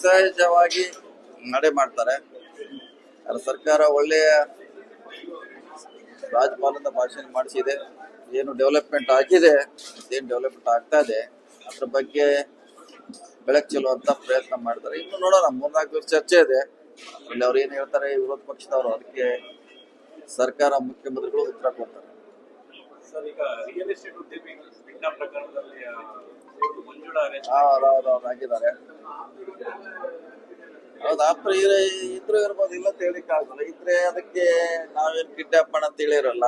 ಸಹಜವಾಗಿ ನಡೆ ಮಾಡ್ತಾರೆ. ಸರ್ಕಾರ ಒಳ್ಳೆಯ ರಾಜ್ಯಪಾಲದ ಭಾಷಣ ಮಾಡಿಸಿದೆ. ಏನು ಡೆವಲಪ್ಮೆಂಟ್ ಆಗಿದೆ, ಏನು ಡೆವಲಪ್ಮೆಂಟ್ ಆಗ್ತಾ ಇದೆ ಅದ್ರ ಬಗ್ಗೆ ಬೆಳಕು ಚೆಲ್ಲುವಂತ ಪ್ರಯತ್ನ ಮಾಡ್ತಾರೆ. ಇನ್ನು ನೋಡೋಣ, 3-4 ವರ್ಷ ಚರ್ಚೆ ಇದೆ. ಇಲ್ಲಿ ಅವ್ರು ಏನ್ ಹೇಳ್ತಾರೆ ವಿರೋಧ ಪಕ್ಷದವರು, ಅದಕ್ಕೆ ಸರ್ಕಾರ ಮುಖ್ಯಮಂತ್ರಿಗಳು ಉತ್ತರ ಕೊಡ್ತಾರೆ. ಸರ್, ಈಗ ರಿಯಲ್ ಎಸ್ಟೇಟ್ ಉದ್ಯಮಿ ಪ್ರಕರಣದಲ್ಲಿ ಆಗಿದ್ದಾರೆ. ಹೌದು, ಆಪ್ರ ಇದ್ರು ಇರ್ಬೋದು, ಇಲ್ಲ ಅಂತ ಹೇಳಿಕ್ಕೆ ಆಗಲ್ಲ. ಇದ್ರೆ ಅದಕ್ಕೆ ನಾವೇನ್ ಕಿಡ್ನಾಪ್ ಮಾಡಂತ ಹೇಳಿರಲ್ಲ,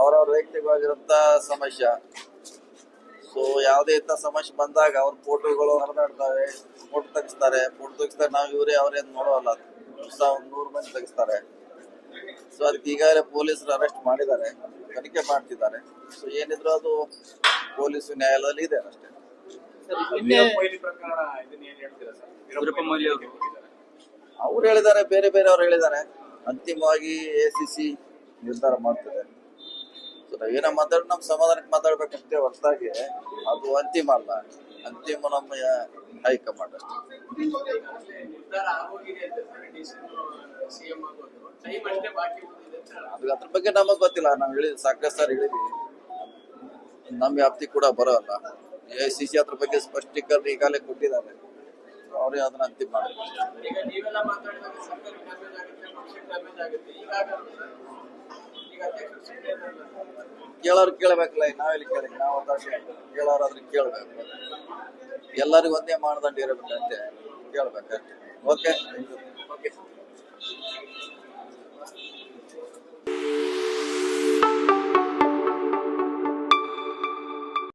ಅವರವ್ರ ವೈಯಕ್ತಿಕವಾಗಿರಂತ ಸಮಸ್ಯೆ. ಸೊ ಯಾವುದೇ ಇಂಥ ಸಮಸ್ಯೆ ಬಂದಾಗ ಅವ್ರ ಫೋಟೋಗಳು ಹರಿದಾಡ್ತವೆ, ಫೋಟೋ ತೆಗಿಸ್ತಾರೆ. ನಾವು ಇವರೇ ಅವ್ರೇನ್ ನೋಡೋಲ್ಲ, 100 ಮಂದಿ ತೆಗಿಸ್ತಾರೆ. ಸೊ ಅದಕ್ಕೆ ಈಗಾಗಲೇ ಪೊಲೀಸರು ಅರೆಸ್ಟ್ ಮಾಡಿದ್ದಾರೆ, ತನಿಖೆ ಮಾಡ್ತಿದ್ದಾರೆ. ಸೊ ಏನಿದ್ರು ಅದು ಪೊಲೀಸ್ ನ್ಯಾಯಾಲಯದಲ್ಲಿ ಇದೆ ಅಷ್ಟೇ. ಅವ್ರು ಹೇಳಿದ್ದಾರೆ, ಬೇರೆ ಅವ್ರು ಹೇಳಿದ್ದಾರೆ. ಅಂತಿಮವಾಗಿ ACC ನಿರ್ಧಾರ ಮಾಡ್ತದೆ. ಸೊ ನಾವೇನ ಮಾತಾಡಿ ನಮ್ಮ ಸಮಾಧಾನಕ್ಕೆ ಮಾತಾಡ್ಬೇಕಷ್ಟೇ ಹೊರತಾಗಿ ಅದು ಅಂತಿಮ ಅಲ್ಲ. ಅಂತಿಮ ನಮ್ಮ ಹೈಕಮಾಂಡ್ ಅಷ್ಟೇ. ಅದ್ರ ಬಗ್ಗೆ ನಮಗ್ ಗೊತ್ತಿಲ್ಲ. ನಾವು ಹೇಳಿದ್ವಿ, ಸಾಕಷ್ಟು ಸಾರಿ ಹೇಳಿದ್ವಿ, ನಮ್ಮ ವ್ಯಾಪ್ತಿ ಕೂಡ ಬರೋಲ್ಲ. ACC ಅದ್ರ ಬಗ್ಗೆ ಸ್ಪಷ್ಟೀಕರಣ ಈಗಾಗಲೇ ಕೊಟ್ಟಿದ್ದಾರೆ. ಅವ್ರೇ ಅದನ್ನ ಅಂತಿಮ ಮಾಡ್ತಾರೆ. ಕೇಳೋರು ಕೇಳಬೇಕಲ್ಲ, ನಾವೆಲ್ಲಿ ಕೇಳಿದ್ವಿ? ನಾವು ಕೇಳೋರು ಅದ್ರ ಕೇಳ್ಬೇಕು. ಎಲ್ಲರಿಗೂ ಒಂದೇ ಮಾನದಂಡ ಇರಬೇಕಂತೆ, ಕೇಳ್ಬೇಕಷ್ಟೇ. ಓಕೆ.